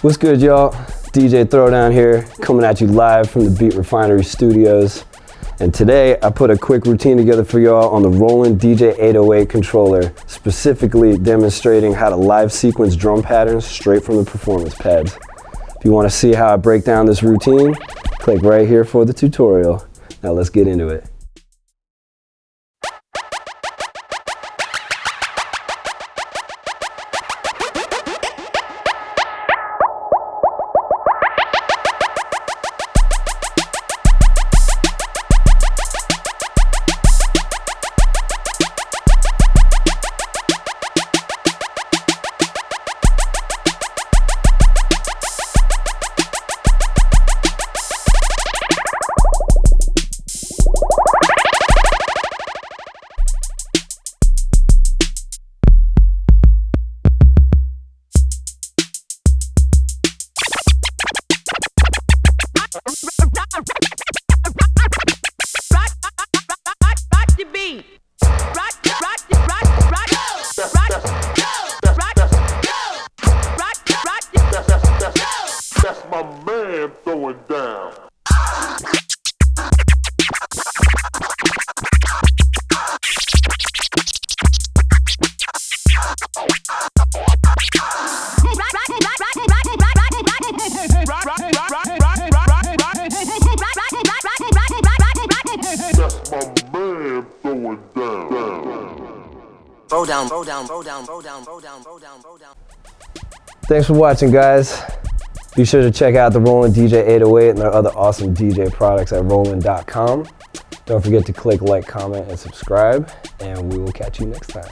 What's good, y'all? DJ Throdown here, coming at you live from the Beat Refinery studios. And today I put a quick routine together for y'all on the Roland DJ-808 Controller, specifically demonstrating how to live sequence drum patterns straight from the performance pads. If you want to see how I break down this routine, click right here for the tutorial. Now let's get into it. That's my man throwing down. Thanks for watching, guys. Be sure to check out the Roland DJ-808 and their other awesome DJ products at roland.com. Don't forget to click like, comment, and subscribe, and we will catch you next time.